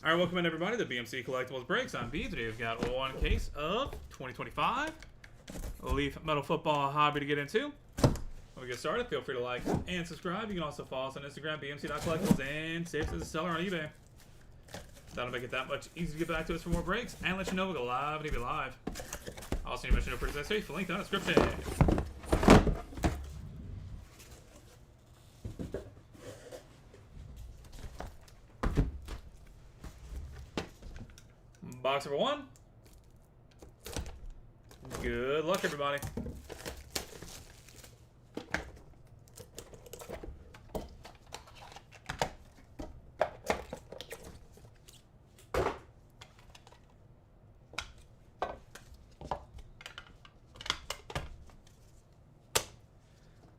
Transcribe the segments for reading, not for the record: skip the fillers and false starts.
Alright, welcome in everybody to BMC Collectibles Breaks. I'm B. Today we've got one case of 2025 Leaf Metal Football Hobby to get into. When we get started, feel free to like and subscribe. You can also follow us on Instagram, bmc.collectibles, and save us as a seller on eBay. That'll make it that much easier to get back to us for more breaks and let you know we'll go live and eBay live. Also, you mentioned no purchase safe, link down in the description. Box number one. Good luck, everybody.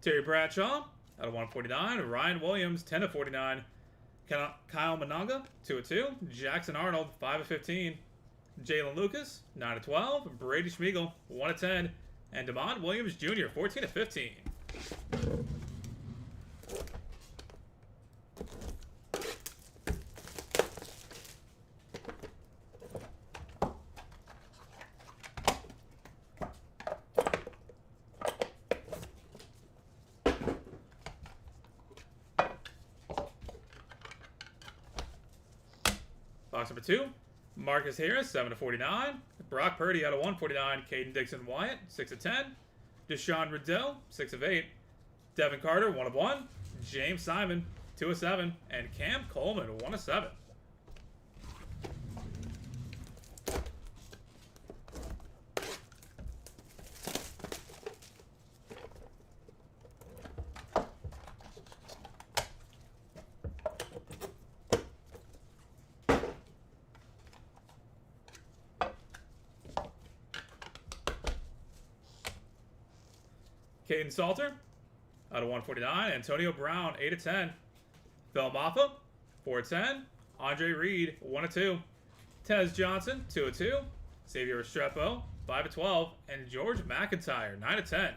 Terry Bradshaw out of 149. Ryan Williams 10/49. Kyle Managa 2/2. Jackson Arnold 5/15. Jalen Lucas 9/12. Brady Schmiegel 1/10. And DeMond Williams Jr. 14/15. Box number two. Marcus Harris, 7/49. Brock Purdy out of 149. Caden Dixon Wyatt, 6/10. Deshaun Riddell, 6/8. Devin Carter, 1/1. James Simon, 2/7. And Cam Coleman, 1/7. Caden Salter out of 149. Antonio Brown, 8/10. Phil Maffa, 4/10. Andre Reed, 1/2. Tez Johnson, 2/2. Xavier Restrepo, 5/12. And George McIntyre, 9/10.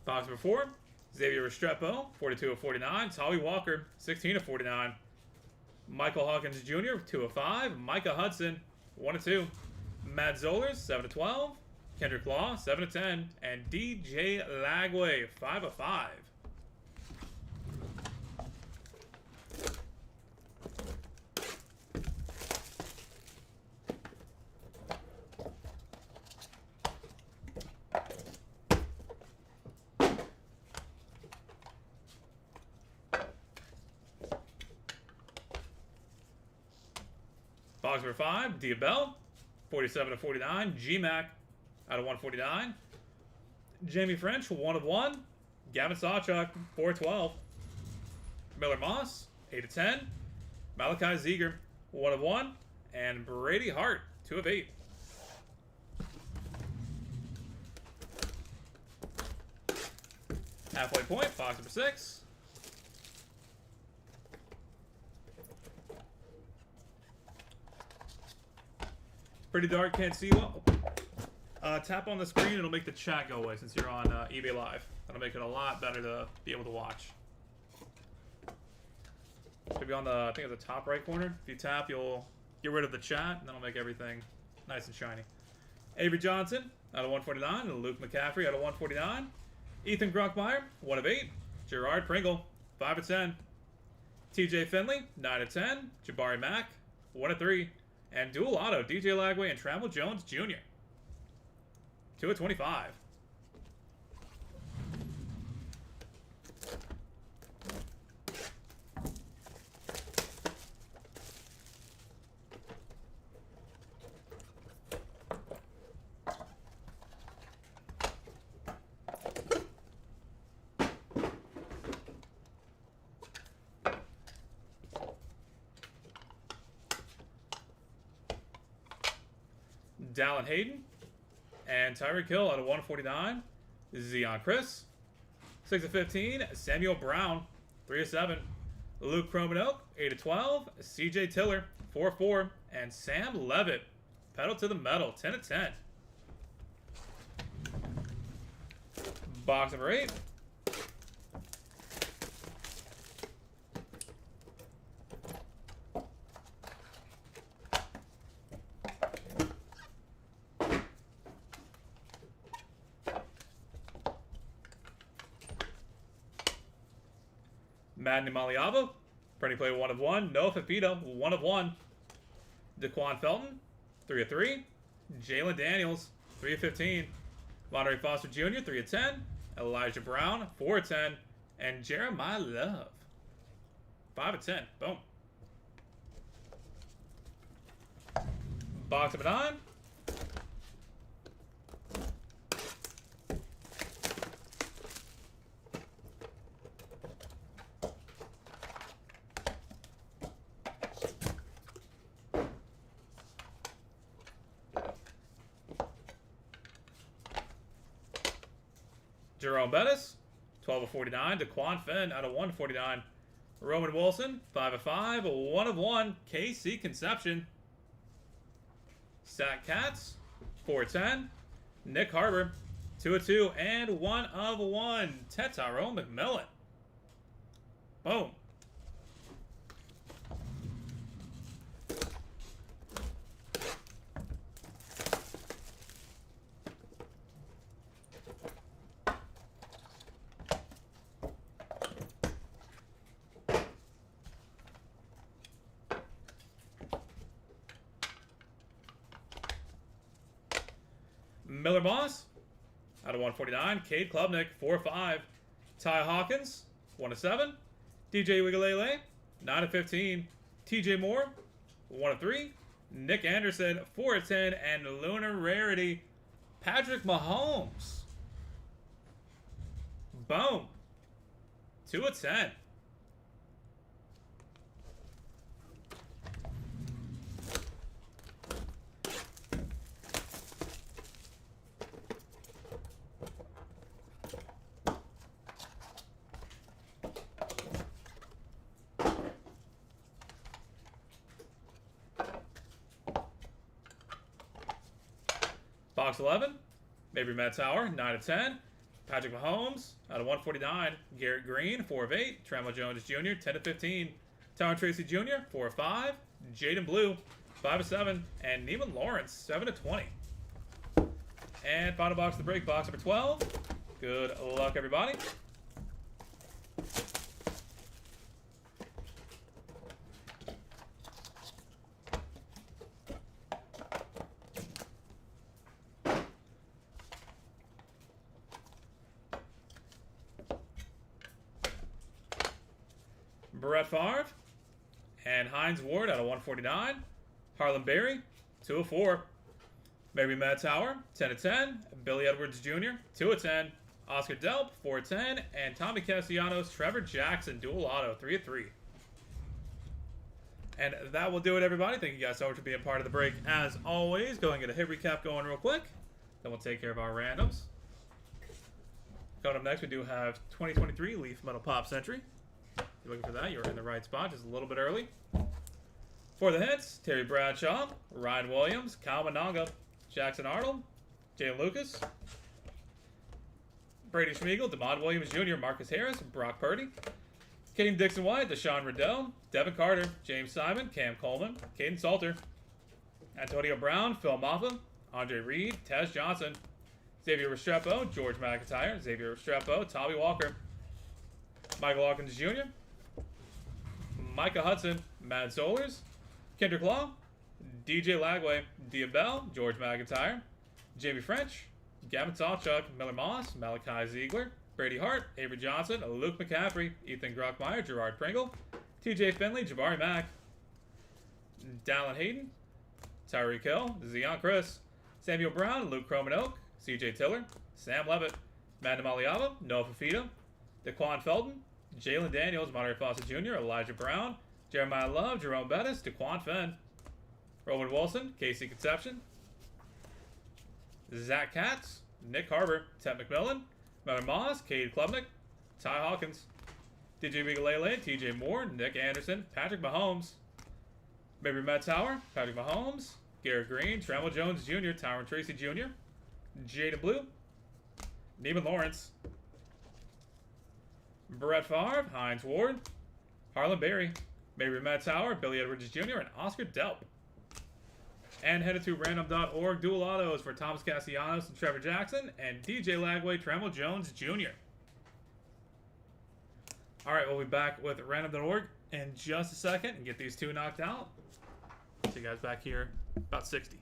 Box number four. Xavier Restrepo, 42/49. Tolly Walker, 16/49. Michael Hawkins Jr., 2/5. Micah Hudson, 1/2. Matt Zollers, 7/12. Kendrick Law, 7/10. And DJ Lagway, 5/5. Box number five, Diabell, 47/49. G-Mac out of 149. Jamie French, 1/1. Gavin Sawchuk, 4/12. Miller Moss, 8/10. Malachi Zeger, 1/1. And Brady Hart, 2/8. Halfway point, box number six. Pretty dark, can't see well. Tap on the screen, it'll make the chat go away since you're on eBay Live. That'll make it a lot better to be able to watch. Should be on the, I think at the top right corner. If you tap, you'll get rid of the chat, and that'll make everything nice and shiny. Avery Johnson out of 149, and Luke McCaffrey out of 149. Ethan Gronkmeyer, 1/8. Gerard Pringle, 5/10. TJ Finley, 9/10. Jabari Mack, 1/3. And dual auto, DJ Lagway and Trammell Jones Jr. 2/25. Dallin Hayden, and Tyreek Hill out of 149. Zion Chris, 6 of 15, Samuel Brown. 3 of 7, Luke Cromanoke. 8 of 12, CJ Tiller. 4 of 4, and Sam Levitt. Pedal to the metal. 10 of 10. Box number 8. Madden Maliava, printing play 1 of 1. Noah Fafita, 1 of 1. Daquan Felton, 3 of 3. Jalen Daniels, 3 of 15. Monterey Foster Jr., 3 of 10. Elijah Brown, 4 of 10. And Jeremiah Love, 5 of 10. Boom. Box number 9. Jerome Bettis, 12 of 49. Daquan Finn out of 149. Roman Wilson, 5 of 5. 1 of 1. KC Conception. Zach Katz, 4 of 10. Nick Harbor, 2 of 2. And 1 of 1. Tetaro McMillan. Boom. Miller Moss, out of 149. Cade Klubnik, 4 of 5. Ty Hawkins, 1 of 7. DJ Wigalele, 9 of 15. TJ Moore, 1 of 3. Nick Anderson, 4 of 10. And Lunar Rarity, Patrick Mahomes. Boom. 2 of 10. Box 11, Mabry Matt Tower, 9 of 10. Patrick Mahomes, out of 149. Garrett Green, 4 of 8. Trammell Jones Jr., 10 of 15. Tyron Tracy Jr., 4 of 5. Jaden Blue, 5 of 7. And Neiman Lawrence, 7 of 20. And final box of the break, box number 12. Good luck, everybody. Brett Favre and Hines Ward out of 149. Harlan Berry, 2 of 4. Mabry Matt Tower, 10 of 10. Billy Edwards Jr., 2 of 10. Oscar Delp, 4 of 10. And Tommy Castellanos, Trevor Jackson, dual auto, 3 of 3. And that will do it, everybody. Thank you guys so much for being part of the break. As always, go and get a hit recap going real quick. Then we'll take care of our randoms. Coming up next, we do have 2023 Leaf Metal Pop Century. If you're looking for that, you're in the right spot, just a little bit early. For the hits, Terry Bradshaw, Ryan Williams, Kyle Mananga, Jackson Arnold, Jalen Lucas, Brady Schmeigel, DeMond Williams Jr., Marcus Harris, Brock Purdy, Caden Dixon White, Deshaun Riddell, Devin Carter, James Simon, Cam Coleman, Caden Salter, Antonio Brown, Phil Maffa, Andre Reed, Tez Johnson, Xavier Restrepo, George McIntyre, Xavier Restrepo, Tommy Walker, Michael Hawkins Jr., Micah Hudson, Matt Solers, Kendrick Law, DJ Lagway, Dia Bell, George McIntyre, Jamie French, Gavin Sawchuk, Miller Moss, Malachi Ziegler, Brady Hart, Avery Johnson, Luke McCaffrey, Ethan Grockmeyer, Gerard Pringle, TJ Finley, Jabari Mack, Dallin Hayden, Tyreek Hill, Zion Chris, Samuel Brown, Luke Cromanoke, CJ Tiller, Sam Levitt, Madden Maliava, Noah Fafita, Daquan Felton, Jalen Daniels, Monterey Foster Jr., Elijah Brown, Jeremiah Love, Jerome Bettis, Daquan Finn, Roman Wilson, KC Conception, Zach Katz, Nick Harbor, Ted McMillan, Miller Moss, Cade Klubnik, Ty Hawkins, DJ Bigalele, TJ Moore, Nick Anderson, Patrick Mahomes, Baby Matt Tower, Patrick Mahomes, Garrett Green, Trammell Jones Jr., Tyron Tracy Jr., Jaden Blue, Neiman Lawrence, Brett Favre, Hines Ward, Harlan Berry, Baby Matt Tower, Billy Edwards Jr., and Oscar Delp. And headed to random.org, dual autos for Thomas Castellanos and Trevor Jackson, and DJ Lagway, Trammell Jones Jr. Alright, we'll be back with random.org in just a second and get these two knocked out. See you guys back here about 60.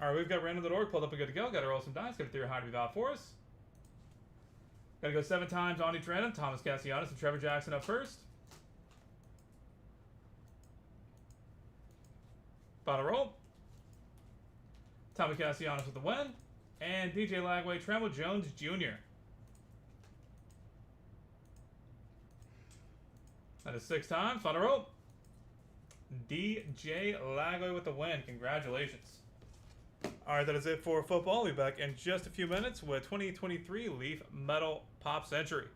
Alright, we've got random.org pulled up and good to go. Got to roll some dice. Got to throw high to be valid for us. Got to go 7 times on each random. Thomas Castellanos and Trevor Jackson up first. Final roll. Tommy Castellanos with the win. And DJ Lagway, Trammell Jones Jr. That is 6 times. Final roll. DJ Lagway with the win. Congratulations. Alright, that is it for football. We'll be back in just a few minutes with 2023 Leaf Metal Pop Century.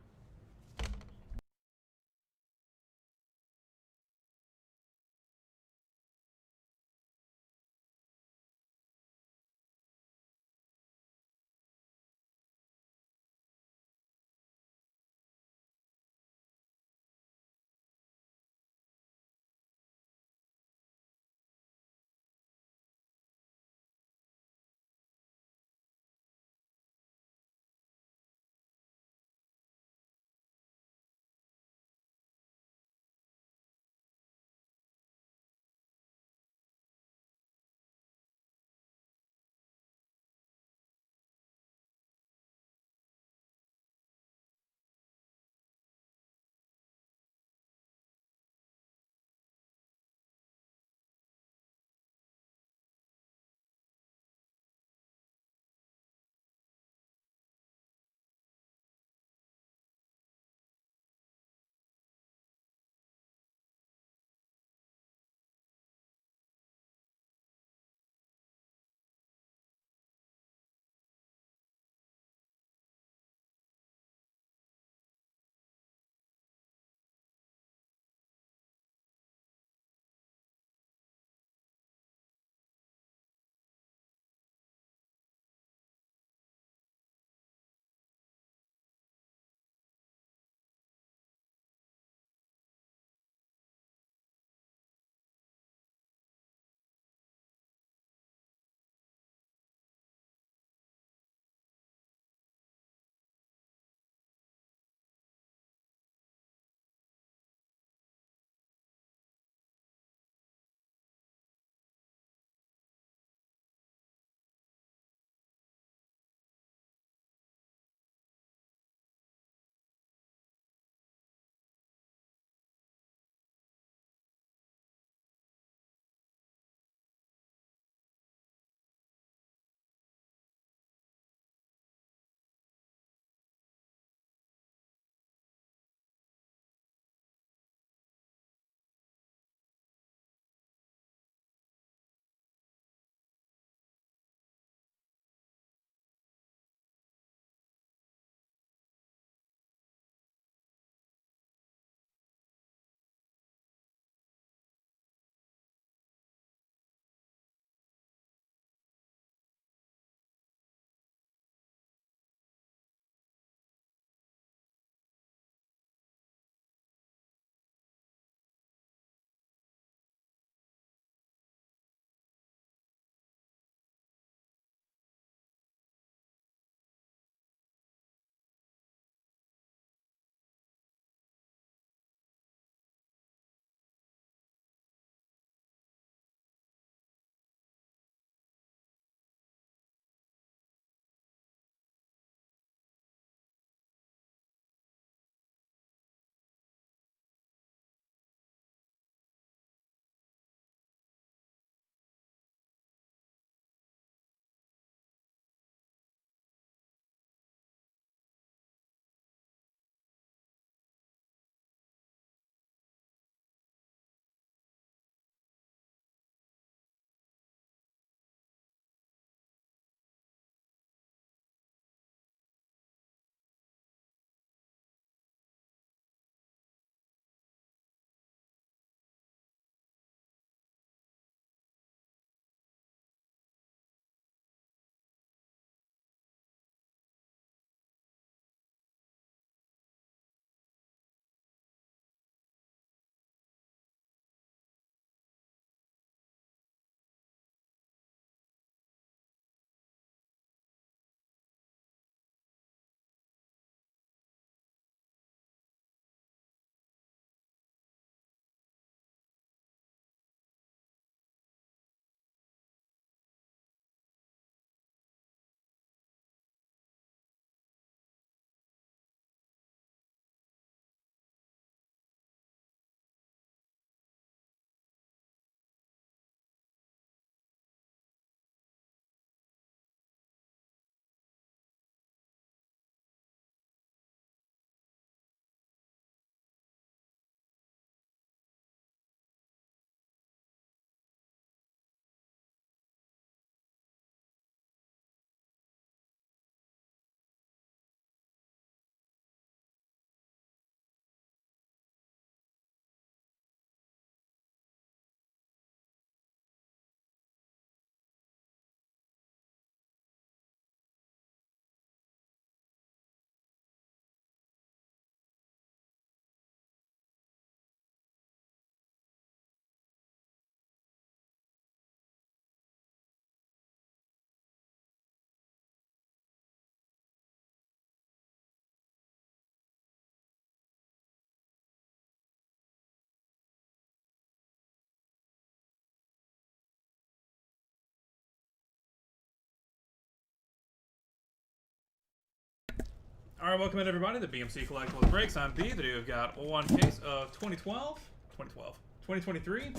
All right, welcome in everybody to BMC Collectibles Breaks. I'm B. Today we've got one case of 2023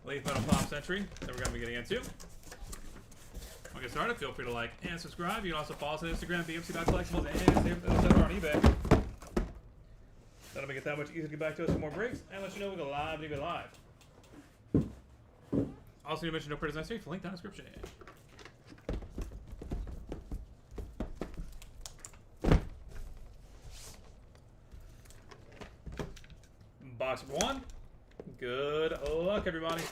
Leaf Metal Pop Century that we're going to be getting into. We'll get started. Feel free to like and subscribe. You can also follow us on Instagram, BMC.collectibles, and etc. on eBay. That'll make it that much easier to get back to us for more breaks and let you know we go live and even live. Also, you mentioned no prints necessary. Link down in the description. Box 1. Good luck, everybody.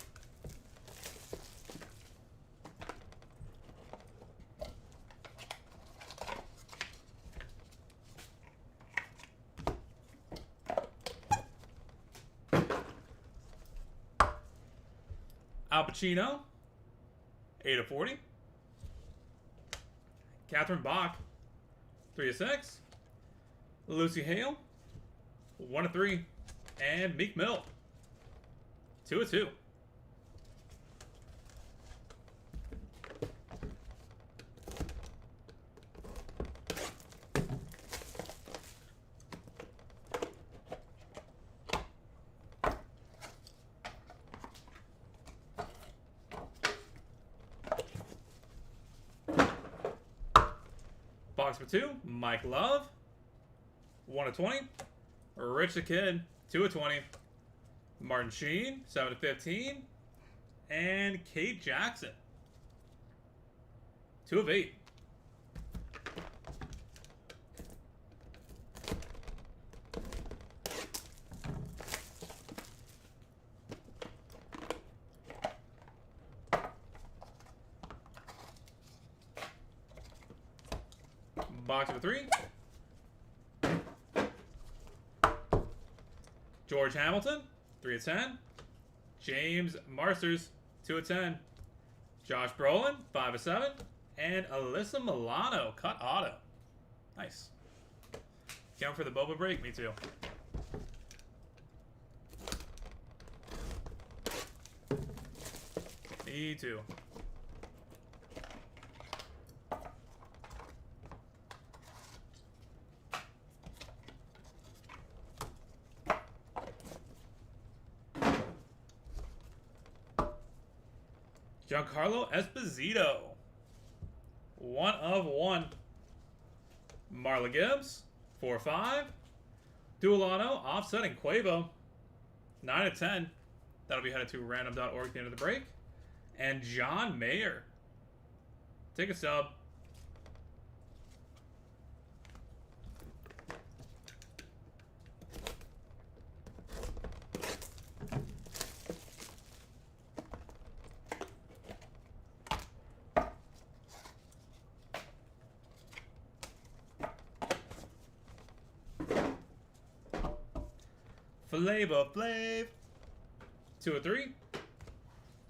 Al Pacino, 8/40. Catherine Bach, 3/6. Lucy Hale, 1/3. And Meek Mill, 2/2. Box for 2, Mike Love, 1/20. Rich the Kid, 2/20. Martin Sheen, 7/15. And Kate Jackson, 2/8. Box for 3. George Hamilton, 3/10. James Marsters, 2/10. Josh Brolin, 5/7. And Alyssa Milano, cut auto. Nice. Can't wait for the Boba break. Me too. Me too. Giancarlo Esposito, 1/1. Marla Gibbs, 4/5. Duolano, offsetting Quavo, 9/10. That'll be headed to random.org at the end of the break. And John Mayer, take a sub. Flavor Flav, 2/3.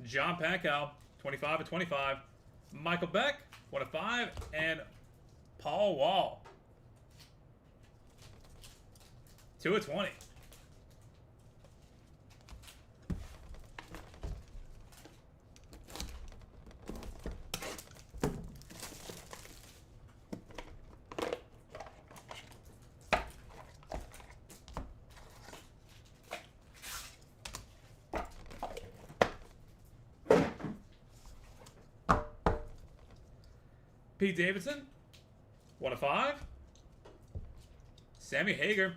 John Packow, 25/25. Michael Beck, 1/5. And Paul Wall, 2/20. Pete Davidson, 1/5. Sammy Hagar,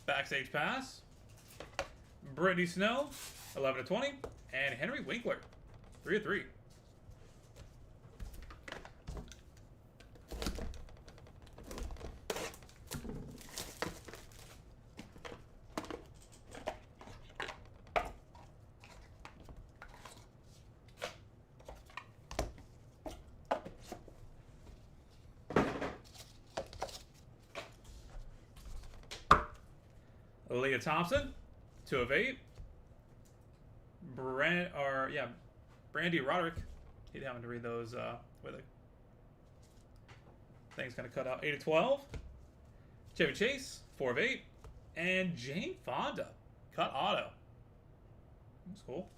backstage pass. Brittany Snow, 11/20. And Henry Winkler, 3/3. Leah Thompson, 2/8. Brandy Roderick. Hate having to read those where the things kind of cut out. 8/12. Chevy Chase, 4/8. And Jane Fonda, cut auto. That's cool.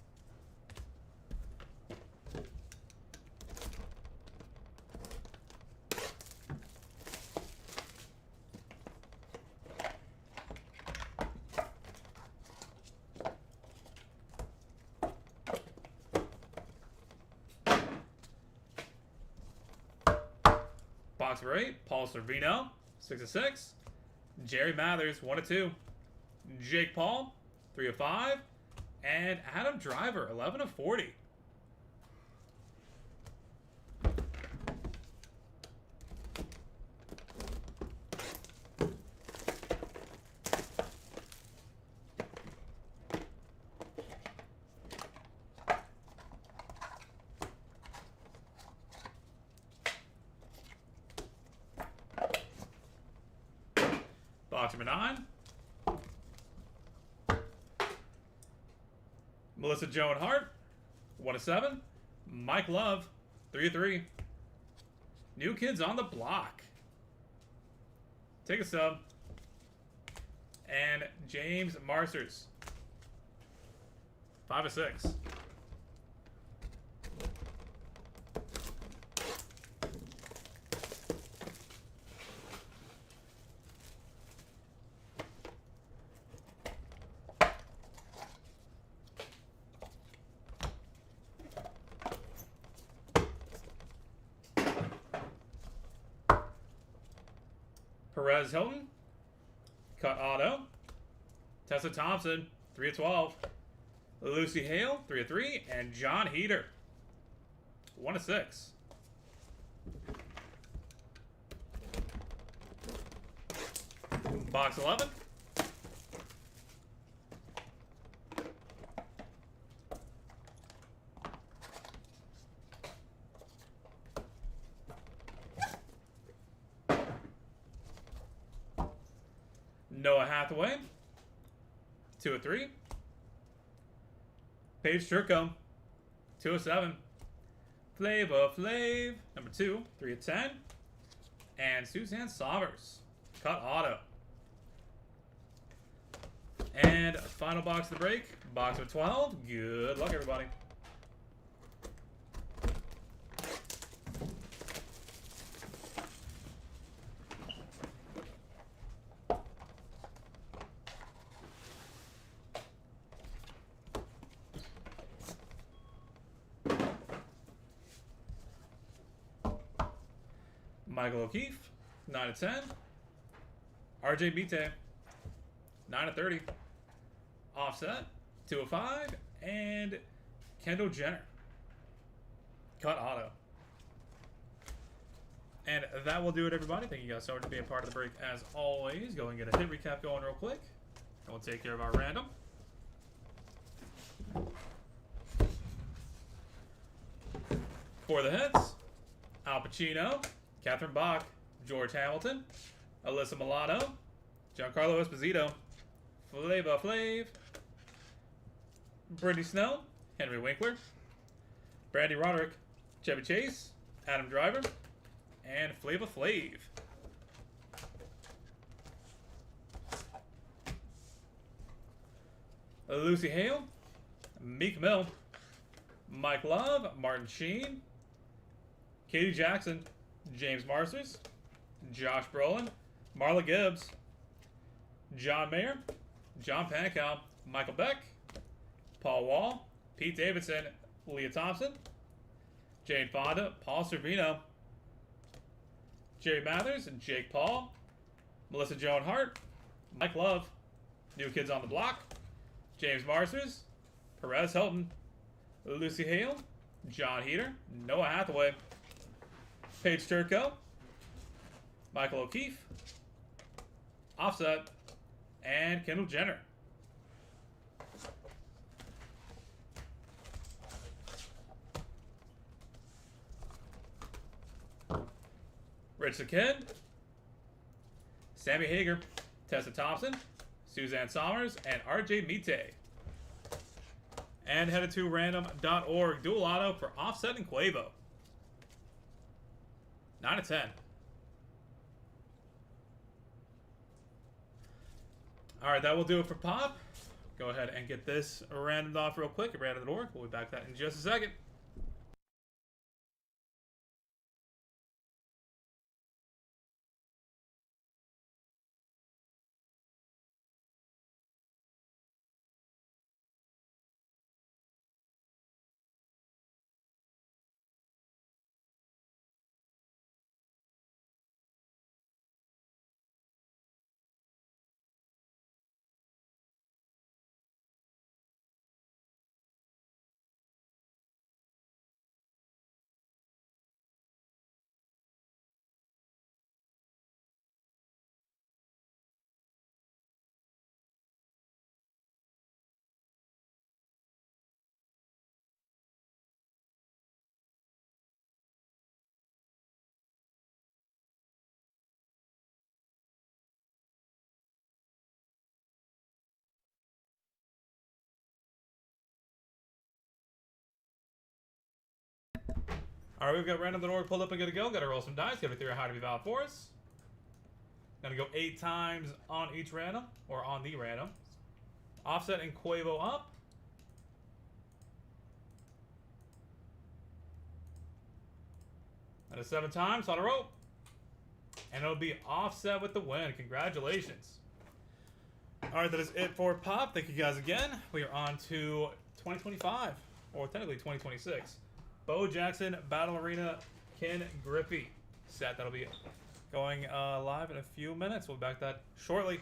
Box of 8, Paul Sorvino, 6 of 6. Jerry Mathers, 1 of 2. Jake Paul, 3 of 5. And Adam Driver, 11 of 40. Box number 9. Melissa Joan Hart, 1 of 7. Mike Love, 3 of 3. New Kids on the Block. Take a sub. And James Marsters, 5 of 6. Perez Hilton, cut auto. Tessa Thompson, 3 of 12. Lucy Hale, 3 of 3. And John Heater, 1 of 6. Box 11. Noah Hathaway, 2 of 3. Paige Turco, 2 of 7. Flava Flav, number 2, 3 of 10. And Suzanne Sommers, cut auto. And final box of the break, box of 12. Good luck, everybody. Michael O'Keefe, 9 of 10. RJ Bite, 9 of 30. Offset, 2 of 5. And Kendall Jenner, cut auto. And that will do it, everybody. Thank you guys so much for being part of the break. As always, go and get a hit recap going real quick. And we'll take care of our random. For the hits, Al Pacino, Catherine Bach, George Hamilton, Alyssa Milano, Giancarlo Esposito, Flava Flav, Brittany Snell, Henry Winkler, Brandy Roderick, Chevy Chase, Adam Driver, and Flava Flav. Lucy Hale, Meek Mill, Mike Love, Martin Sheen, Katie Jackson, James Marsters, Josh Brolin, Marla Gibbs, John Mayer, John Pankow, Michael Beck, Paul Wall, Pete Davidson, Leah Thompson, Jane Fonda, Paul Sorvino, Jerry Mathers, and Jake Paul, Melissa Joan Hart, Mike Love, New Kids on the Block, James Marsters, Perez Hilton, Lucy Hale, John Heater, Noah Hathaway, Paige Turco, Michael O'Keefe, Offset, and Kendall Jenner. Rich the Kid, Sammy Hager, Tessa Thompson, Suzanne Sommers, and RJ Mite. And headed to random.org. Dual auto for Offset and Quavo. 9 of 10. Alright, that will do it for Pop. Go ahead and get this randomed off real quick at random.org. We'll be back to that in just a second. All right, we've got random the org pulled up and good to go. Got to roll some dice. Got to figure out how to be valid for us. Gonna go 8 times on each random, or on the random. Offset and Quavo up. That is 7 times on a rope. And it'll be Offset with the win. Congratulations. Alright, that is it for Pop. Thank you guys again. We are on to 2025, or technically 2026. Bo Jackson, Battle Arena, Ken Griffey set. That'll be going live in a few minutes. We'll be back that shortly.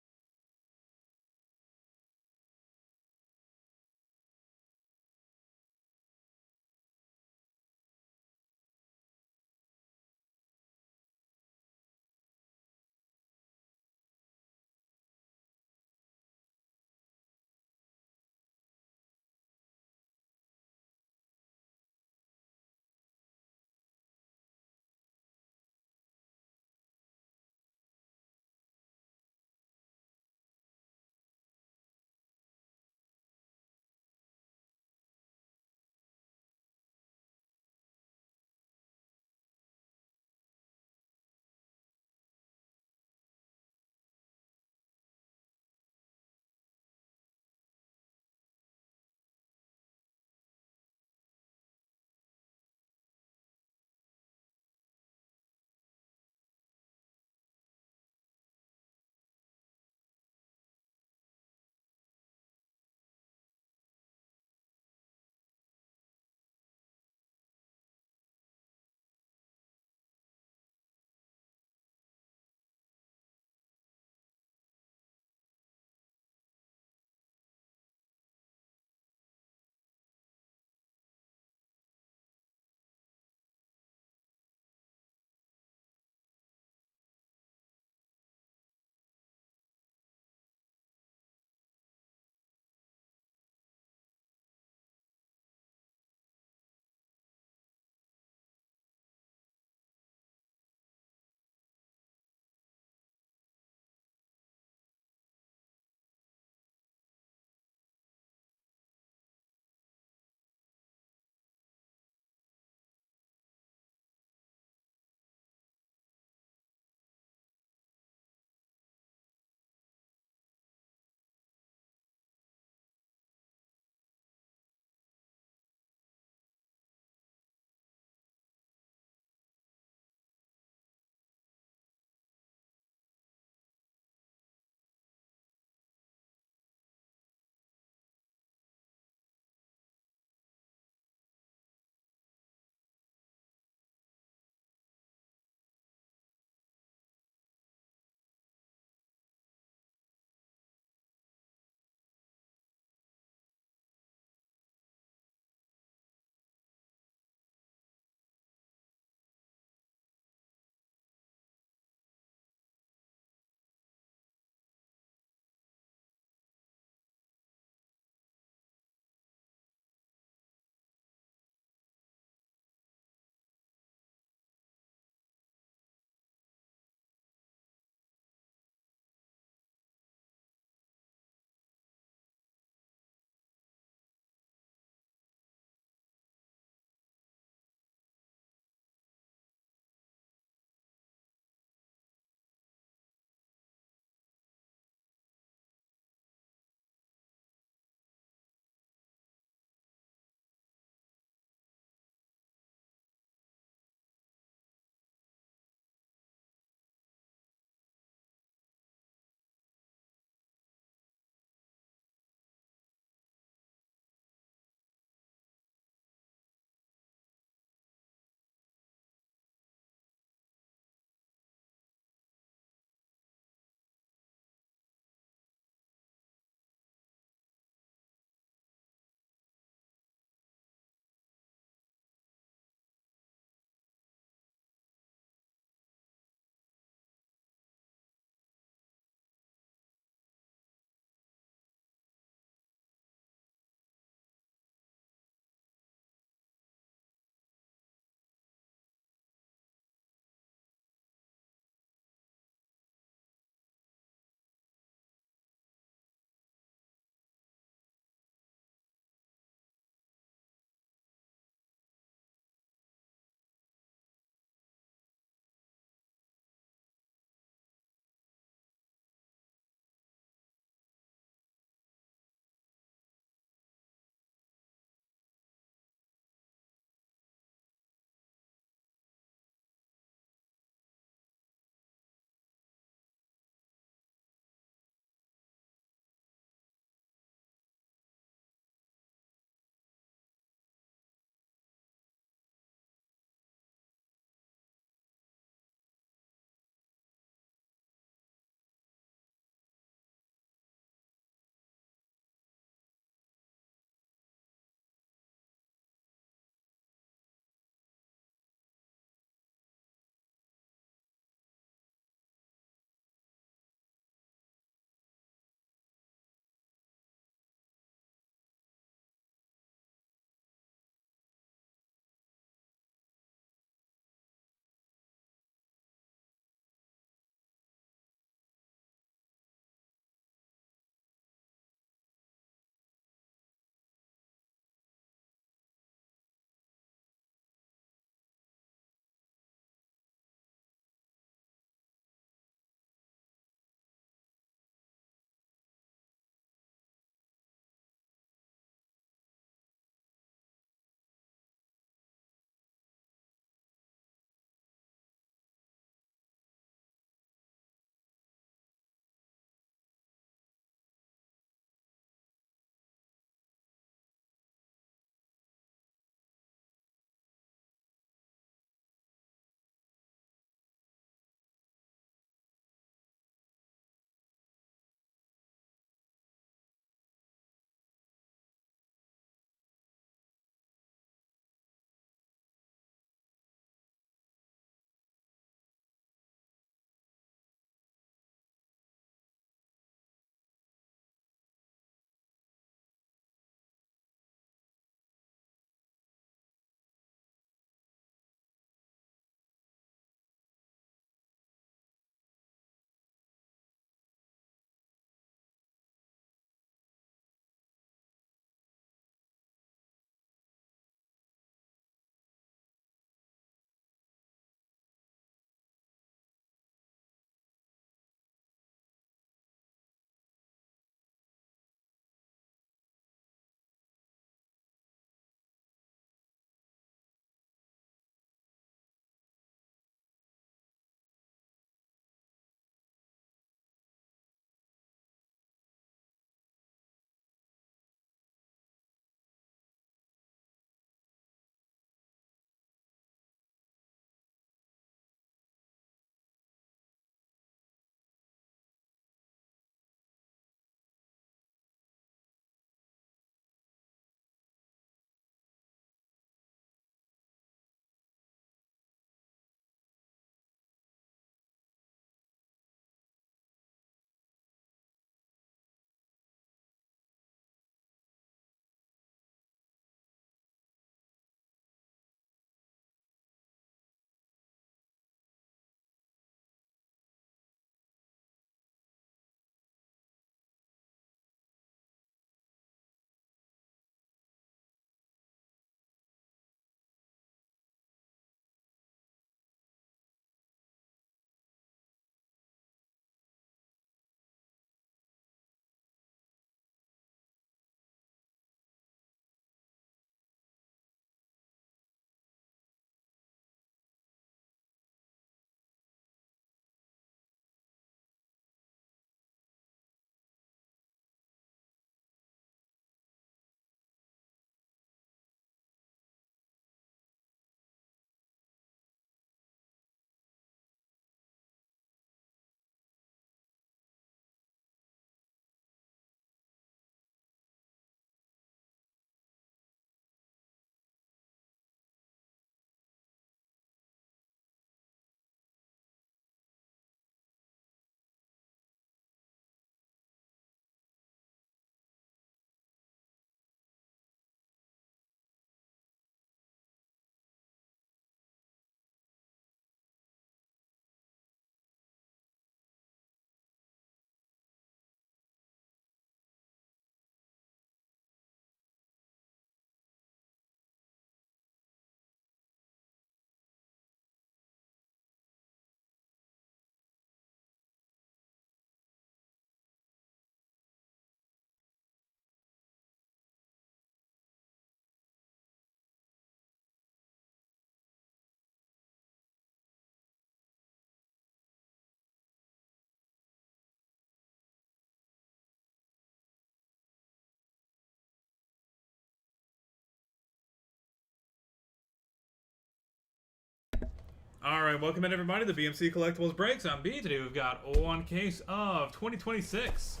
Alright, welcome in everybody to the BMC Collectibles Breaks on B. Today we've got one case of 2026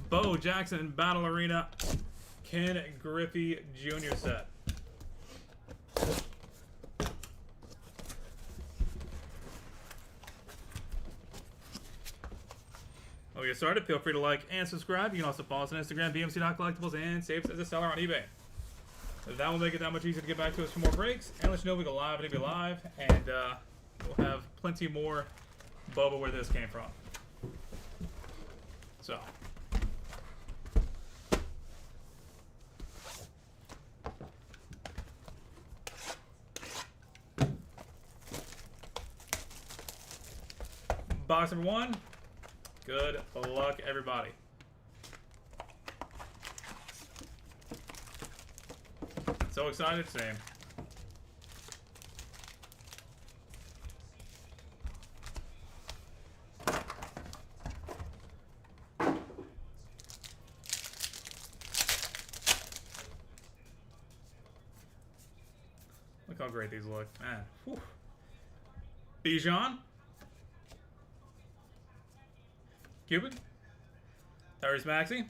Bo Jackson Battle Arena Ken Griffey Jr. set. We'll get started. Feel free to like and subscribe. You can also follow us on Instagram, bmc.collectibles, and save us as a seller on eBay. That will make it that much easier to get back to us for more breaks. And let you know we go live and it'll be live. And we'll have plenty more Boba where this came from. So. Box number one. Good luck, everybody. So excited, same. Look how great these look, man. Whew. Bijan. Cuban. Tyrese Maxey.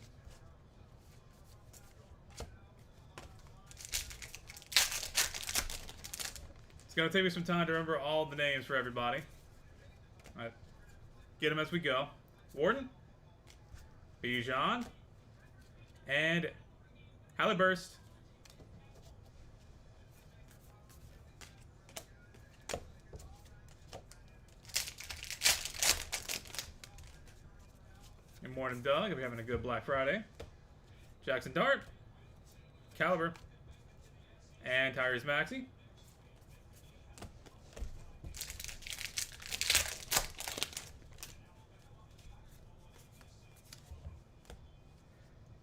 It's going to take me some time to remember all the names for everybody. All right. Get them as we go. Warden. Bijan. And Halliburst. Good morning, Doug. Hope you're having a good Black Friday. Jackson Dart. Caliber. And Tyrese Maxey.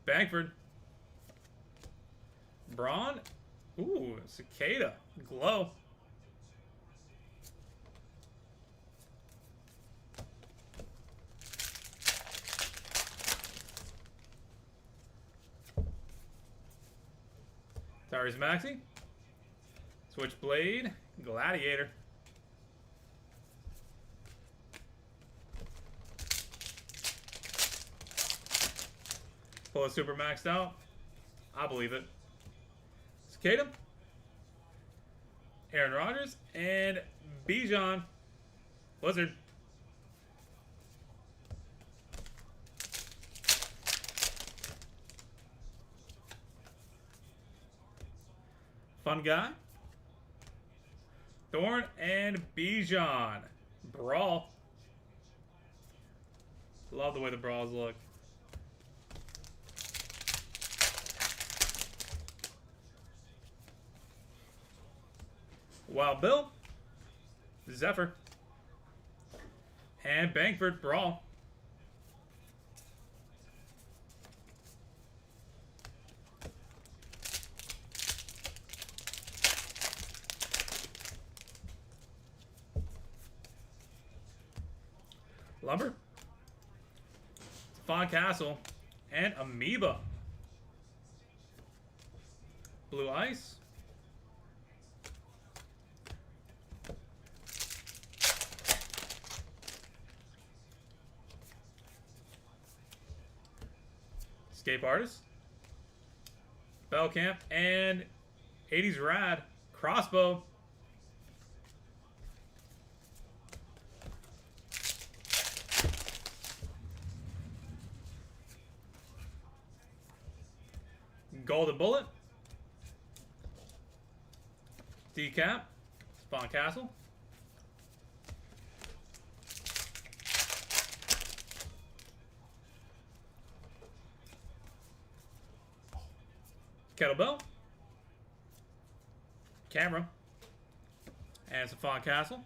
Bangford. Braun. Ooh, Cicada. Glow. Tyrese Maxey. Switchblade. Gladiator. Pull a super maxed out. I believe it. Cicada. Aaron Rodgers. And Bijan. Blizzard. Fun guy. Thorn and Bijan. Brawl. Love the way the brawls look. Wild Bill. Zephyr. And Bangford. Brawl. Lumber. Fon Castle. And Amoeba. Blue Ice. Escape Artist. Bellcamp. And 80s Rad. Crossbow. Golden Bullet. Decap. Spawn Castle. Kettlebell. Camera. And some Spawn Castle.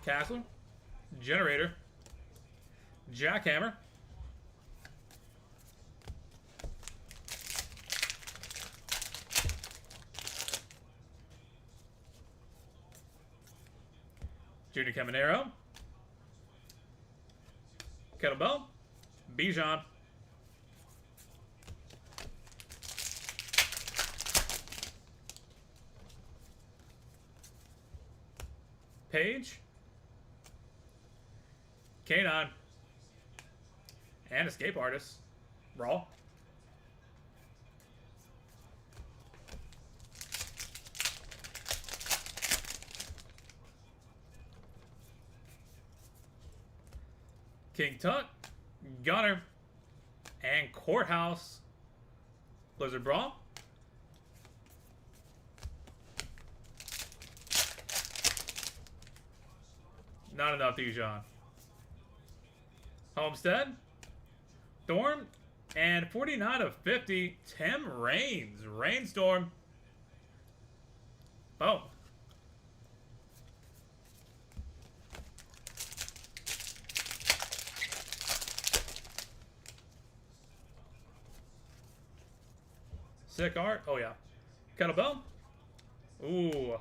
Castle. Generator. Jackhammer. Junior Caminero. Kettlebell. Bijan. Page. Kanon. And Escape Artist. Raw. King Tut. Gunner. And Courthouse. Blizzard Brawl. Not enough, Dijon. Homestead. Storm. And 49 of 50, Tim Raines. Rainstorm. Boom. Sick art. Oh, yeah. Kettlebell. Ooh.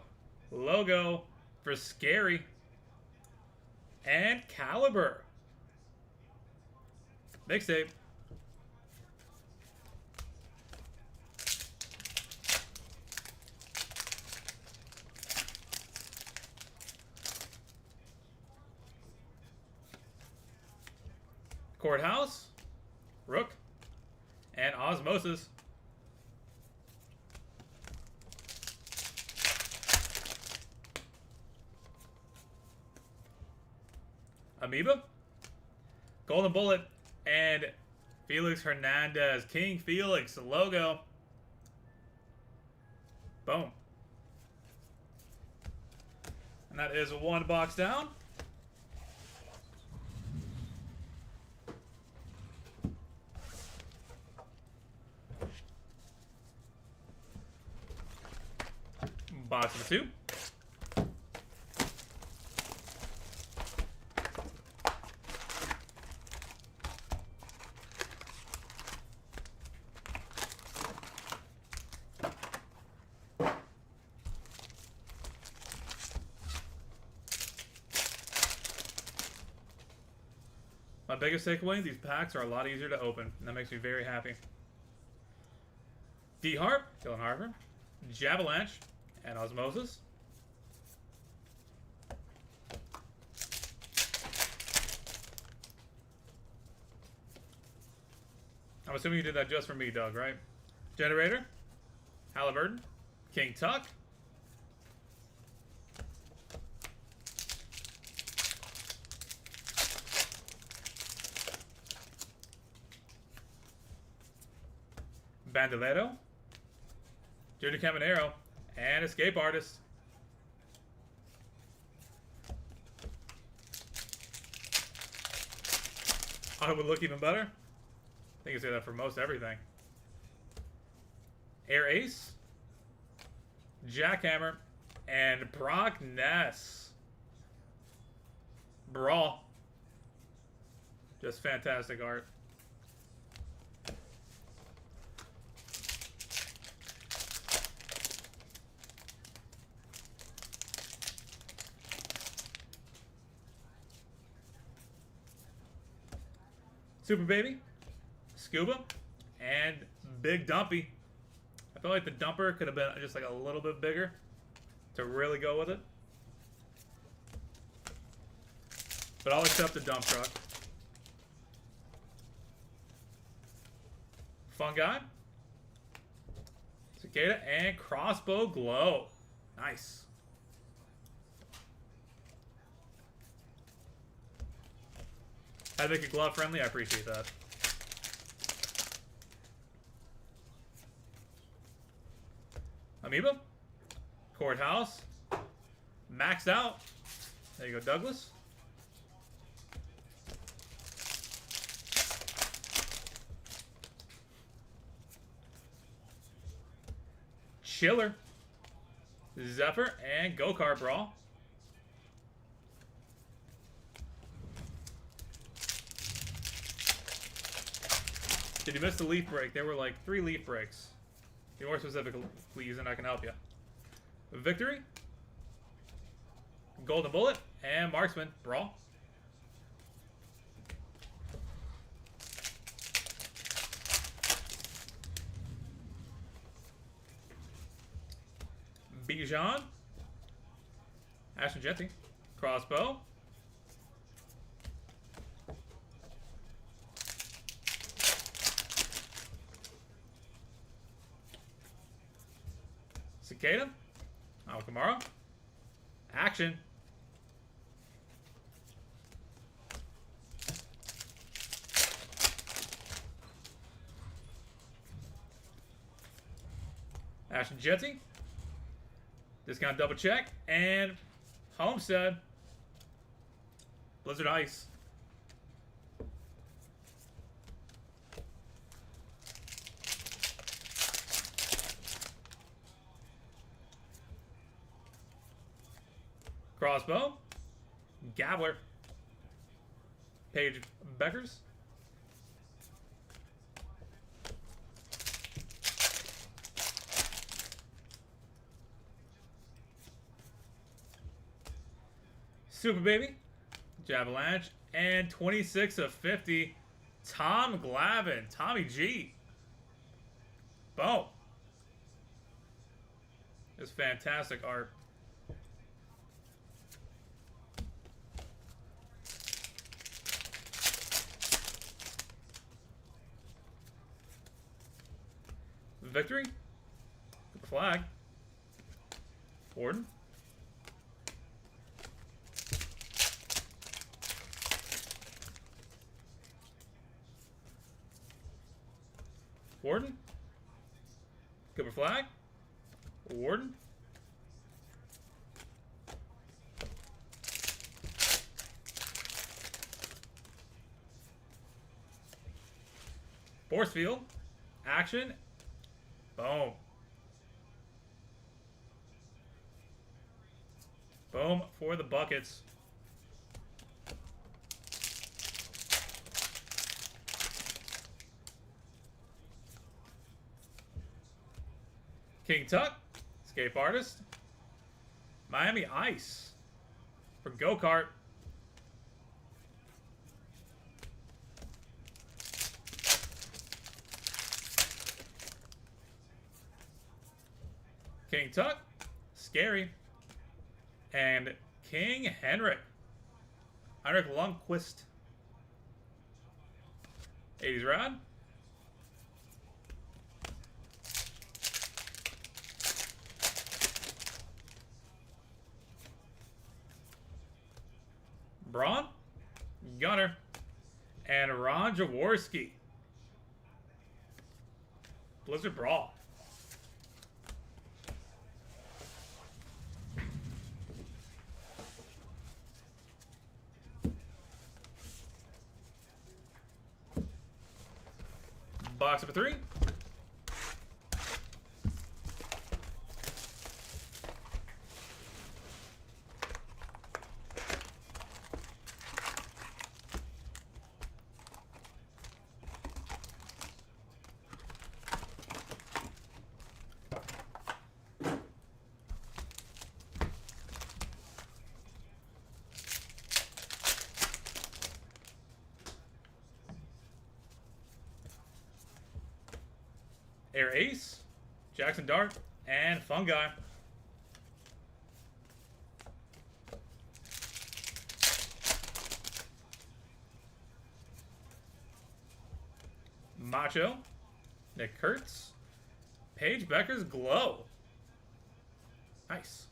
Logo for Scary. And Caliber. Mixtape. Courthouse. Rook. And Osmosis. Amoeba. Golden Bullet. And Felix Hernandez. King Felix logo. Boom. And that is one box down. Box of 2. My biggest takeaway, these packs are a lot easier to open, and that makes me very happy. D-Harp, Dylan Harper, Javalanche, and Osmosis. I'm assuming you did that just for me, Doug, right? Generator, Halliburton, King Tuck, Bandolero, Junior Caminero, and Escape Artist. Oh, it would look even better. I think you say that for most everything. Air Ace, Jackhammer, and Brock Ness. Brawl. Just fantastic art. Super Baby, Scuba, and Big Dumpy. I felt like the dumper could have been just like a little bit bigger to really go with it. But I'll accept the dump truck. Fungi, Cicada, and Crossbow Glow. Nice. I make it glove friendly. I appreciate that. Amoeba, Courthouse, maxed out. There you go, Douglas. Chiller, Zephyr, and Go-Kart Brawl. Did you miss the leaf break? There were like 3 leaf breaks. Be more specific, please, and I can help you. Victory, Golden Bullet, and Marksman Brawl. Bijan. Ashton Jetty. Crossbow. Cicada. Alkamara. Action. Ashton Jetty. Discount double check. And Homestead. Blizzard Ice. Crossbow. Gabler. Paige Beckers. Super Baby. Javalanche. And 26 of 50. Tom Glavine. Tommy G. Boom. It's fantastic art. Victory. Flag. Warden. Warden. Cooper Flag. Warden. Force Field. Action. Boom. Boom for the buckets. King Tut. Escape Artist. Miami Ice. For Go-Kart. King Tut, Scary, and King Henrik. Henrik Lundqvist. 80s Rod. Braun, Gunner, and Ron Jaworski. Blizzard Brawl. Box number 3. Air Ace, Jackson Dart, and Fungi. Macho, Nick Kurtz, Paige Becker's Glow. Nice.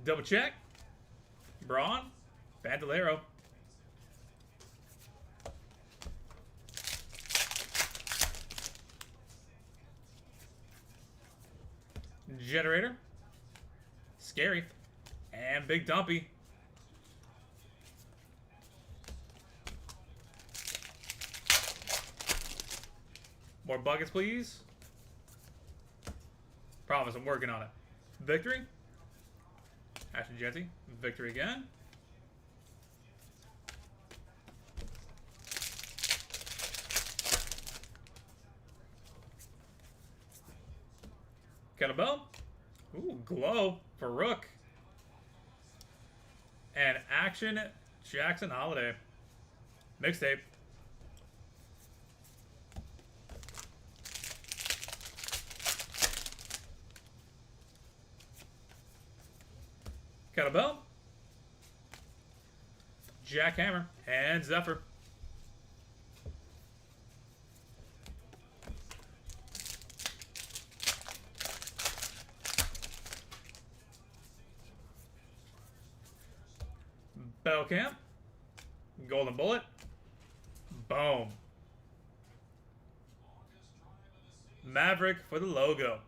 Double check. Braun, Bandolero. Generator, Scary, and Big Dumpy. More buckets, please. Promise, I'm working on it. Victory. Ashton Jetty. Victory again. Kettlebell. Ooh, Glow for Rook. And Action Jackson Holiday. Mixtape. Kettlebell. Jackhammer. And Zephyr. Battle Camp. Golden Bullet. Boom. Maverick for the logo.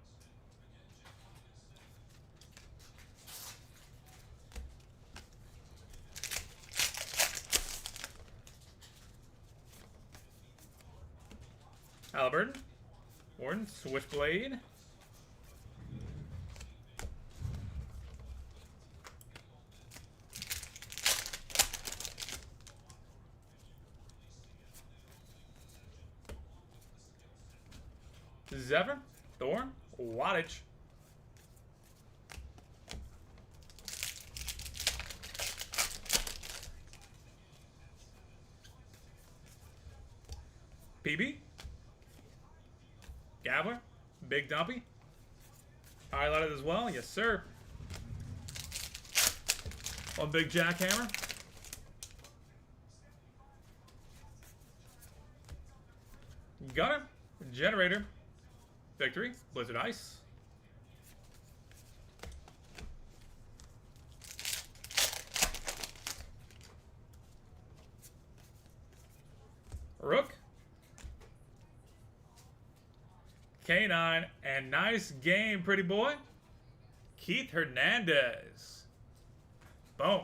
Halliburton. Warden. Switchblade. Zephyr, Thorn, Wattage. PB. Gabler, Big Dumpy. Highlighted as well, yes sir. One big Jackhammer. Gunner, Generator. Victory, Blizzard Ice. Rook. K9, and nice game, pretty boy. Keith Hernandez. Boom.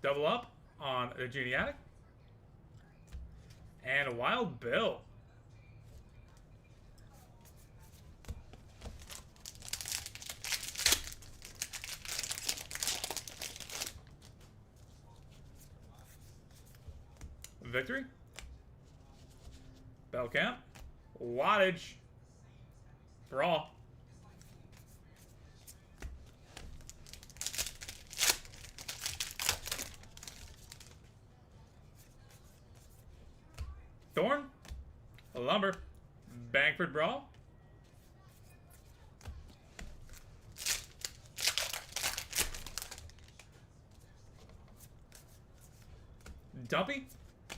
Double up on the Geniatic. And Wild Bill. Victory. Bellcamp. Wattage. Brawl. Thorn, Lumber, Bangford Brawl, Dumpy,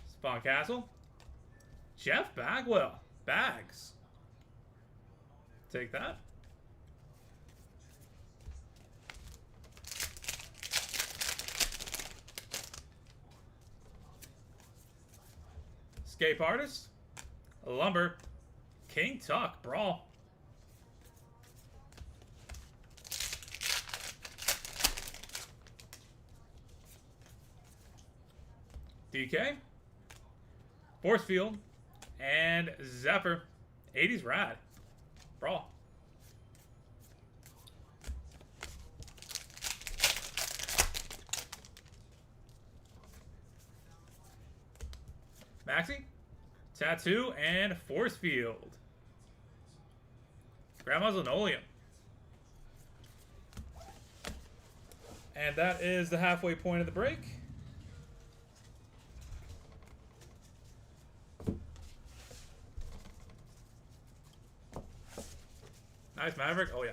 Spawn Castle, Jeff Bagwell, Bags. Take that. Escape Artist, Lumber, King Tuck, Brawl. DK, Force Field, and Zephyr, 80s Rad, Brawl. Maxi, Tattoo, and Force Field. Grandma's Linoleum. And that is the halfway point of the break. Nice Maverick. Oh, yeah.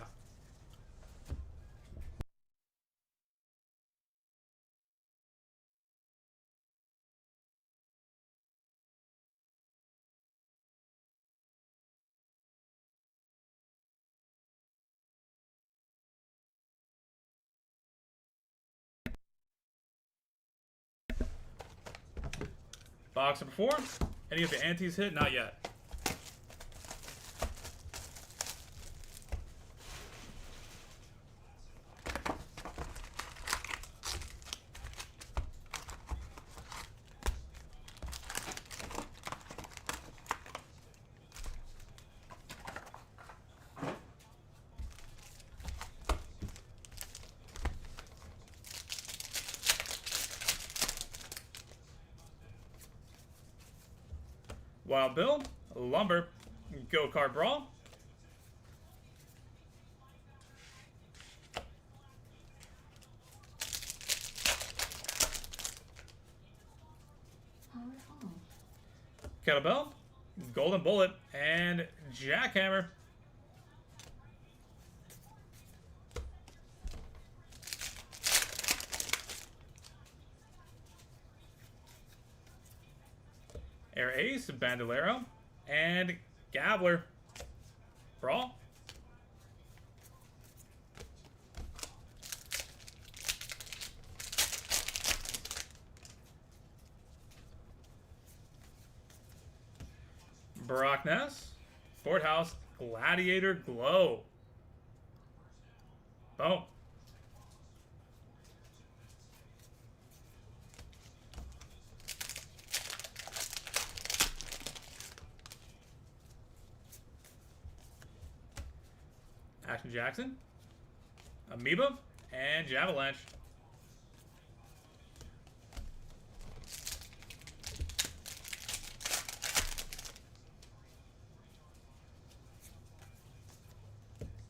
Box number 4. Any of the antes hit? Not yet. Wild Bill, Lumber. Go-Kart Brawl. Kettlebell. Golden Bullet. And Jackhammer. Air Ace, Bandolero, and Gabler. Brawl. Brock Ness, Fort House, Gladiator Glow. Boom. Action Jackson, Amoeba, and Javalanche.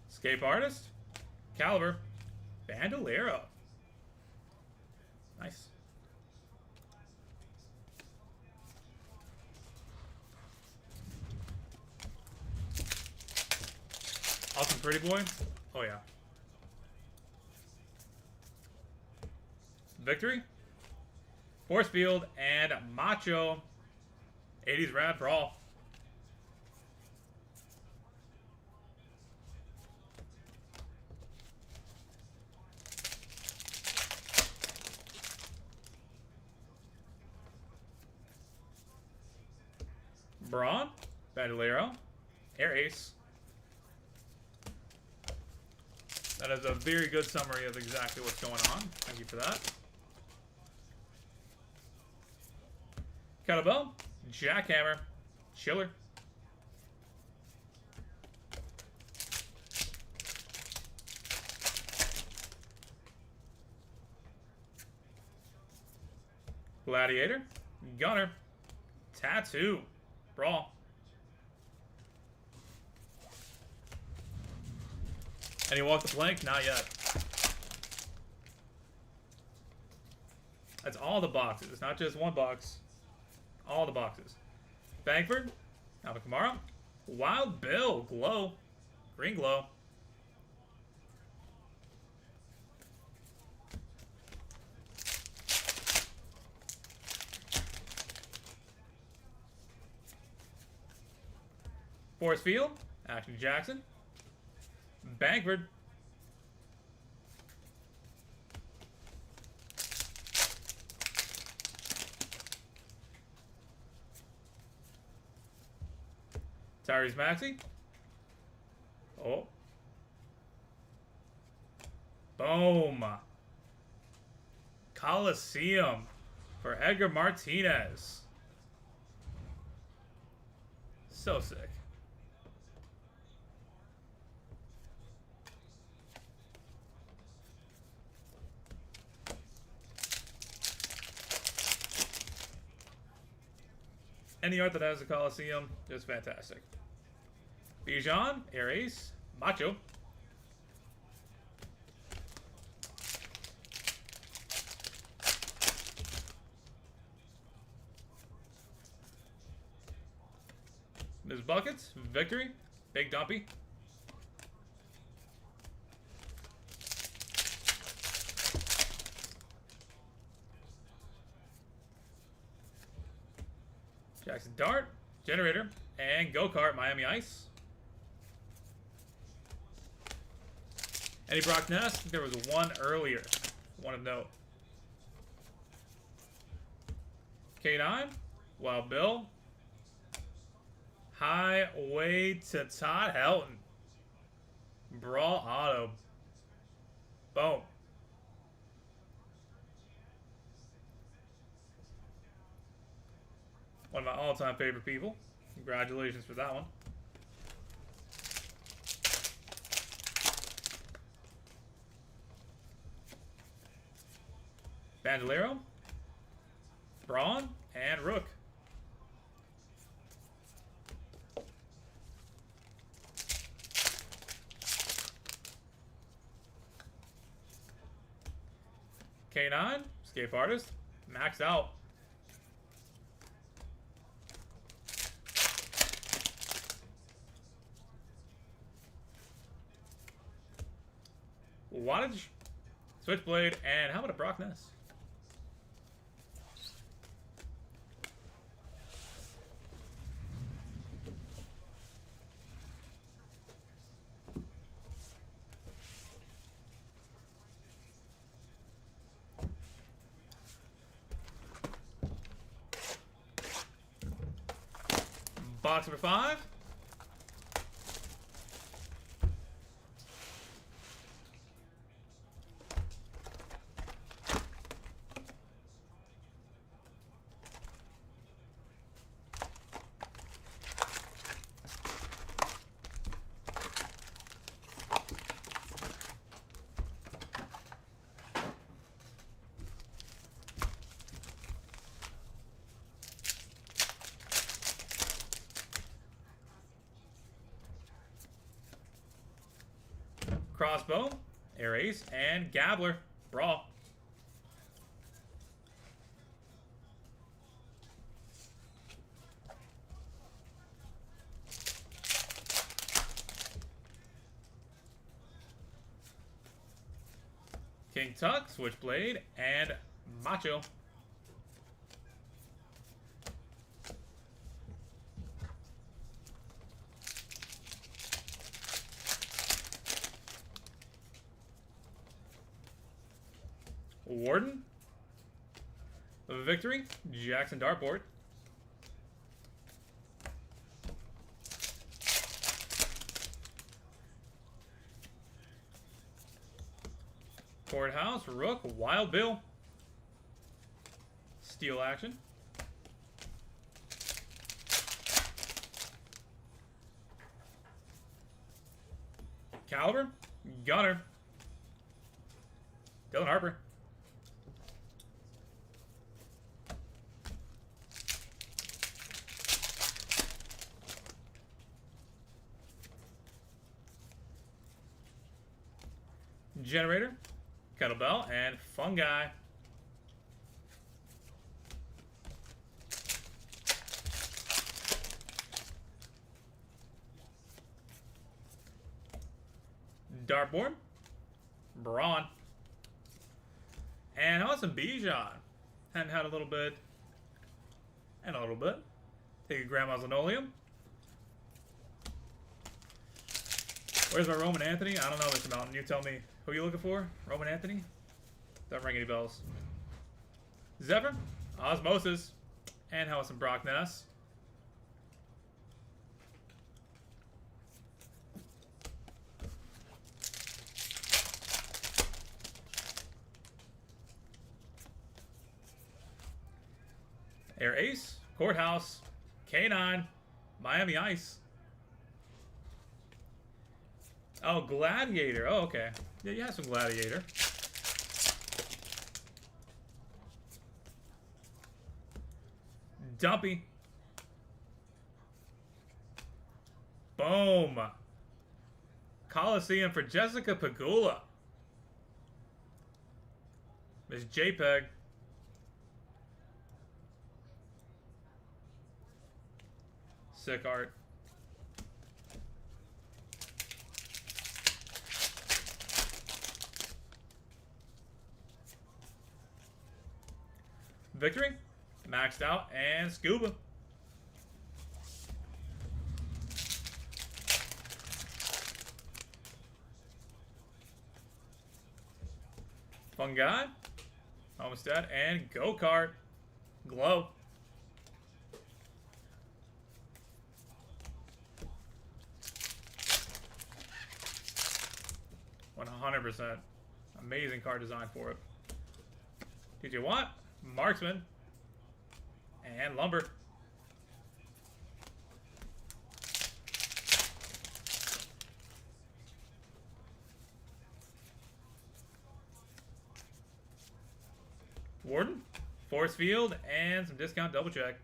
Escape Artist, Caliber, Bandolero. Nice. Awesome Pretty Boy. Oh, yeah. Victory. Force Field and Macho. 80s Rad Brawl. Braun. Bandolero. Air Ace. That is a very good summary of exactly what's going on. Thank you for that. Kettlebell, Jackhammer, Chiller. Gladiator, Gunner, Tattoo, Brawl. Any walk the plank? Not yet. That's all the boxes. It's not just one box. All the boxes. Bangford, Alvin Kamara, Wild Bill, Glow, Green Glow. Force Field, Action Jackson, Bangford. Tyrese Maxey. Oh. Boom. Coliseum for Edgar Martinez. So sick. Any art that has a Coliseum, just fantastic. Bijan, Air Ace, Macho. Ms. Buckets, Victory, Big Dumpy. Jackson Dart, Generator, and Go-Kart, Miami Ice. Any Brock Ness? I think there was one earlier. One of note. K9, Wild Bill. Highway to Todd Helton. Brawl Auto. Boom. One of my all-time favorite people. Congratulations for that one. Bandolero, Braun, and Rook. K9, Escape Artist, maxed out. Wattage, Switchblade, and how about a Brock Ness? Box number 5. Crossbow, Air Ace, and Gabbler, Brawl. King Tuck, Switchblade, and Macho. Warden, Victory, Jackson Dartboard. Courthouse, Rook, Wild Bill. Steel Action. Caliber, Gunner. Dylan Harper. Generator, Kettlebell, and Fungi. Dartboard, Braun. And awesome Bijan. Hadn't had a little bit. And a little bit. Take a Grandma's Linoleum. Where's my Roman Anthony? I don't know, Mr. Mountain. You tell me. Who are you looking for? Roman Anthony? Doesn't ring any bells. Zephyr, Osmosis, and how about some Brock Ness? Air Ace, Courthouse, K9, Miami Ice. Oh, Gladiator. Oh, okay. Yeah, you have some Gladiator. Dumpy. Boom. Coliseum for Jessica Pagula. Miss JPEG. Sick art. Victory, maxed out, and Scuba. Fungi, Homestead, and Go-Kart. Glow. %. Amazing card design for it. TJ Watt, Marksman, and Lumber. Warden, Force Field, and some discount double check.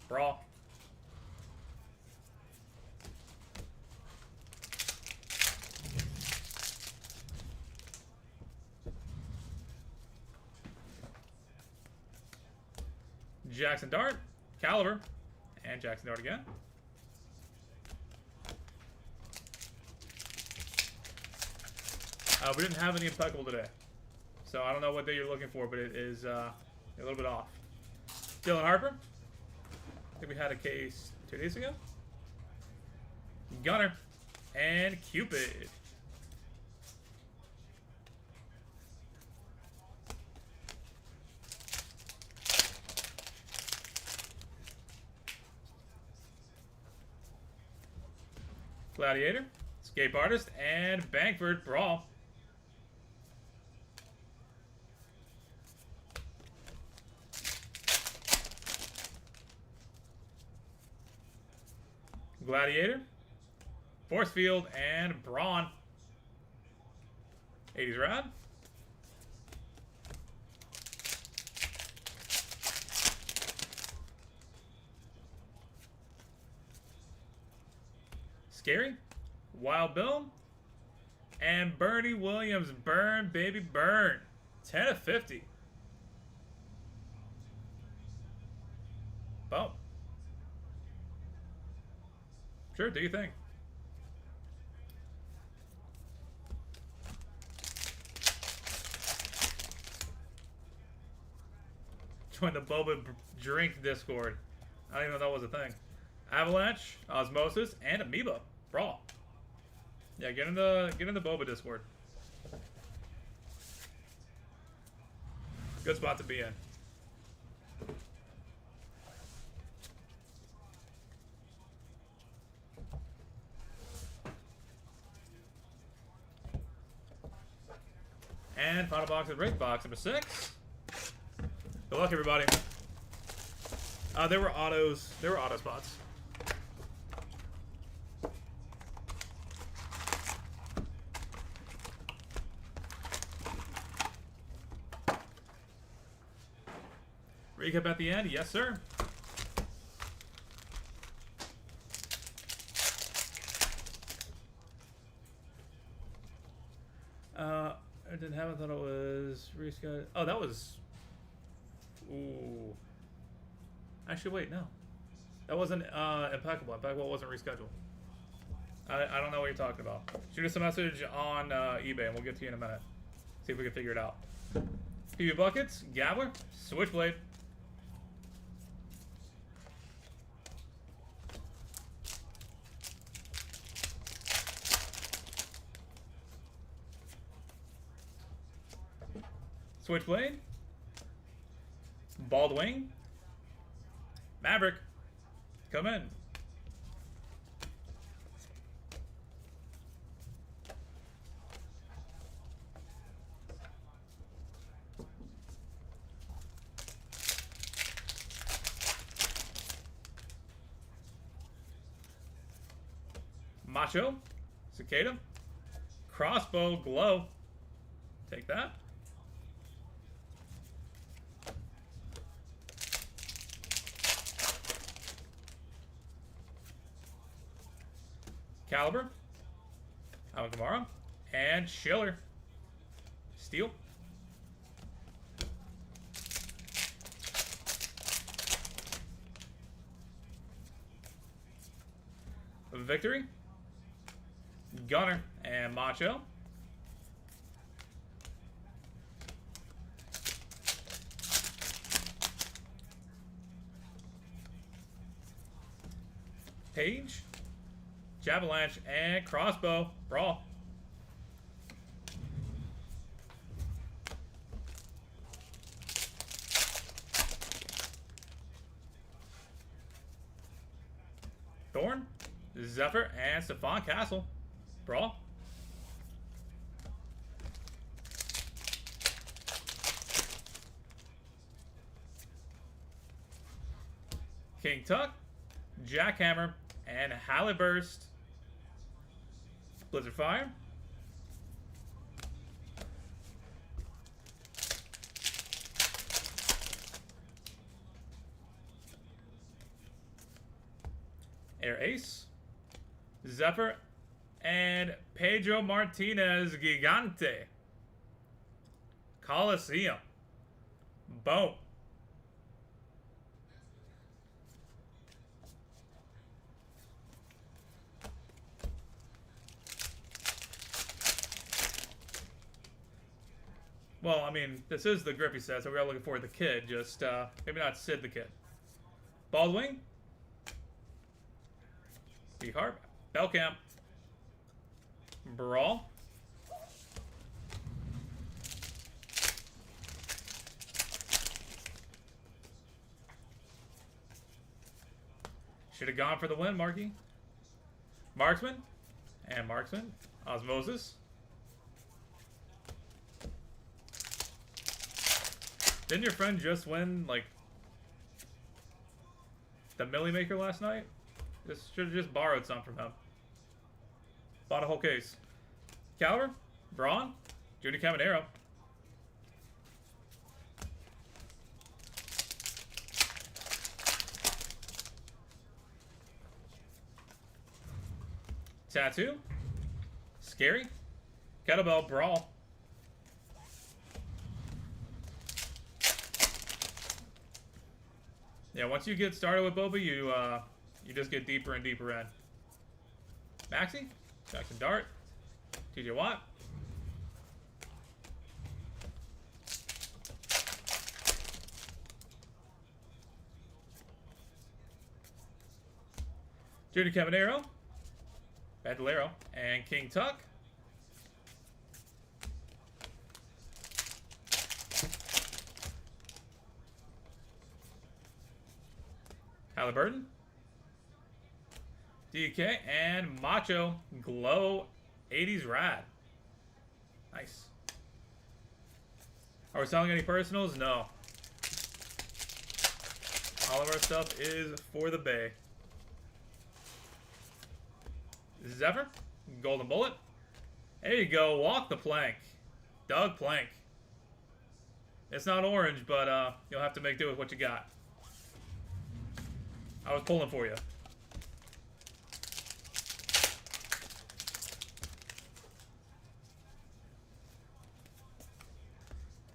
Brawl. Jackson Dart, Caliber, and Jackson Dart again. We didn't have any impeccable today, so I don't know what day you're looking for, but it is a little bit off. Dylan Harper. I think we had a case 2 days ago. Gunner and Cupid. Gladiator, Escape Artist, and Bankford Brawl. Gladiator, Force Field, and Braun. 80s Rad. Scary, Wild Bill, and Bernie Williams. Burn, baby, burn. 10 of 50. Boom. Sure, do you think? Join the Boba Drink Discord. I didn't even know that was a thing. Avalanche, Osmosis, and Amoeba. Brawl. Yeah, get in the Boba Discord. Good spot to be in. And final box of break, box number 6. Good luck, everybody. There were autos. There were auto spots. Recap at the end, yes, sir. I didn't have it. I thought it was rescheduled. Oh, that was. Ooh. Actually, wait, no. That wasn't impeccable. Impeccable wasn't rescheduled. I don't know what you're talking about. Shoot us a message on eBay and we'll get to you in a minute. See if we can figure it out. PB Buckets, Gabler, Switchblade. Switchblade, Baldwin, Maverick, come in. Macho, Cicada, Crossbow, Glow. Take that. Caliber, Awagamara, and Schiller. Steel. Victory, Gunner, and Macho. Page, Avalanche, and Crossbow. Brawl. Thorn, Zephyr, and Stephon Castle. Brawl. King Tuck, Jackhammer, and Halliburst. Blizzard Fire. Air Ace, Zephyr, and Pedro Martinez Gigante. Coliseum. Boom. Well, I mean, this is the Griffey set, so we are looking for the kid. Just maybe not Sid the kid. Baldwin. B Harp. Bellcamp. Brawl. Should have gone for the win, Marky. Marksman. And Marksman. Osmosis. Didn't your friend just win, like, the Millie Maker last night? Just should have just borrowed some from him. Bought a whole case. Caliber. Braun. Junior Caminero. Tattoo. Scary. Kettlebell Brawl. Yeah, once you get started with Boba, you just get deeper and deeper in. Maxi. Jackson Dart. TJ Watt. Junior Caminero. Bandolero. And King Tuck. Halliburton. DK and Macho Glow 80s Rad. Nice. Are we selling any personals? No. All of our stuff is for the Bay. Zephyr. Golden Bullet. There you go. Walk the plank. Doug Plank. It's not orange, but you'll have to make do with what you got. I was pulling for you.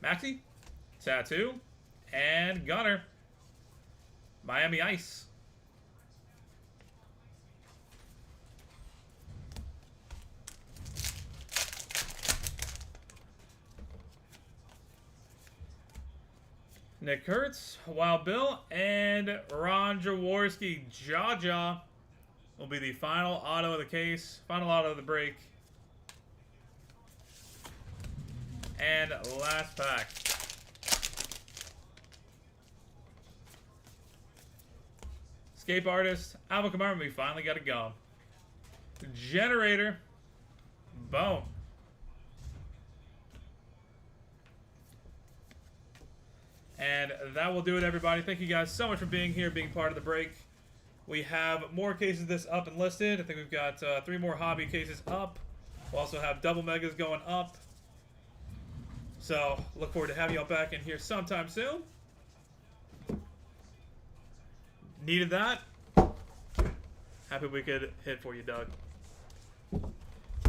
Maxi, Tattoo, and Gunner. Miami Ice. Nick Kurtz, Wild Bill, and Ron Jaworski. Jaja will be the final auto of the case, final auto of the break. And last pack. Escape Artist, Alvin Kamara, we finally got it going. Generator, boom. And that will do it, everybody. Thank you guys so much for being here, being part of the break. We have more cases of this up and listed. I think we've got 3 more hobby cases up. We'll also have double megas going up. So, look forward to having y'all back in here sometime soon. Needed that. Happy we could hit for you, Doug.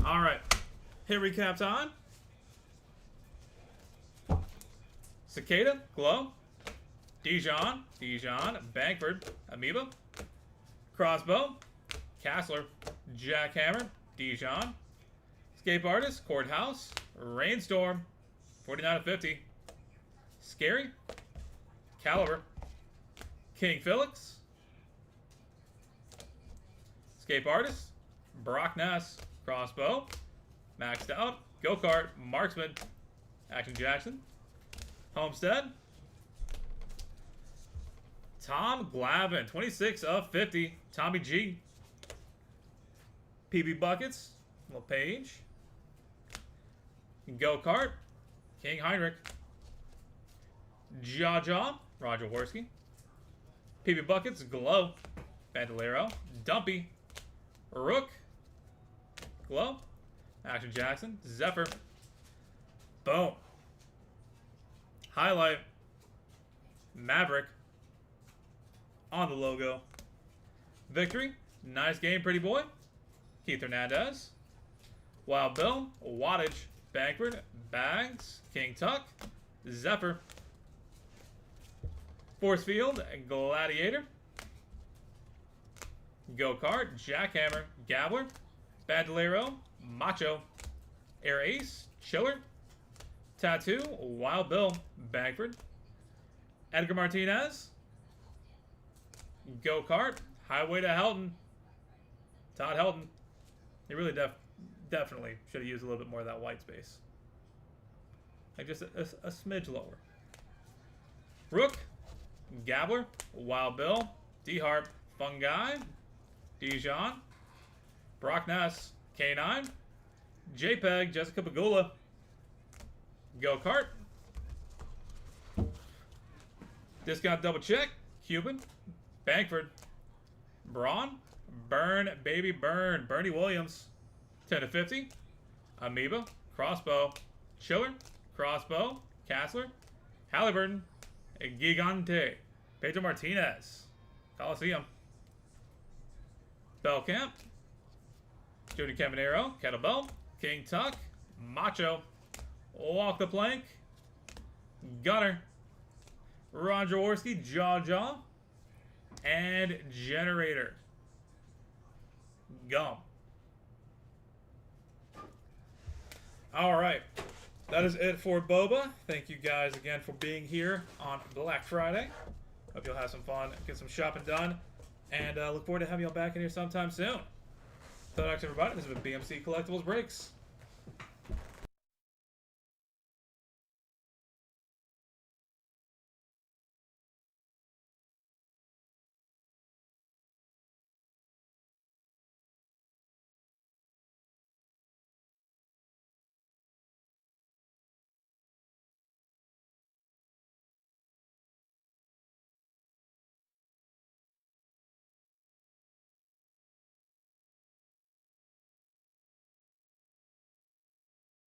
Alright. Hit recap time. Cicada, Glow, Dijon, Bankford, Amoeba, Crossbow, Castler, Jackhammer, Dijon, Escape Artist, Courthouse, Rainstorm, 49 of 50, Scary, Caliber, King Felix, Escape Artist, Brock Ness, Crossbow, Maxed Out, Go-Kart, Marksman, Action Jackson, Homestead. Tom Glavin, 26 of 50. Tommy G. PB Buckets. LePage. Go-Kart. King Heinrich. Jaja. Roger Worski. PB Buckets. Glow. Bandolero. Dumpy. Rook. Glow. Action Jackson. Zephyr. Boom. Highlight. Maverick. On the logo. Victory. Nice game, pretty boy. Keith Hernandez. Wild Bill. Wattage. Bankford. Bags. King Tuck. Zephyr. Force Field. Gladiator. Go-Kart. Jackhammer. Gabler. Bandolero. Macho. Air Ace. Chiller. Tattoo, Wild Bill, Bangford. Edgar Martinez. Go-Kart, Highway to Helton. Todd Helton. He really definitely should have used a little bit more of that white space. Like just a smidge lower. Rook, Gabler, Wild Bill, D-Harp, Fungi, Dijon, Brock Ness, K9, JPEG, Jessica Pagula, Go-Kart, Discount Double Check, Cuban, Bangford, Braun, Burn, Baby Burn, Bernie Williams, 10/50, Amoeba, Crossbow, Chiller, Crossbow, Kassler, Halliburton, Gigante, Pedro Martinez, Coliseum, Bellcamp, Jody Caminero, Kettlebell, King Tuck, Macho, Walk the Plank, Gunner, Ron Jaworski, Jaw, and Generator. Gum. All right. That is it for Boba. Thank you guys again for being here on Black Friday. Hope you'll have some fun, get some shopping done, and look forward to having y'all back in here sometime soon. So, thanks everybody. This has been BMC Collectibles Breaks.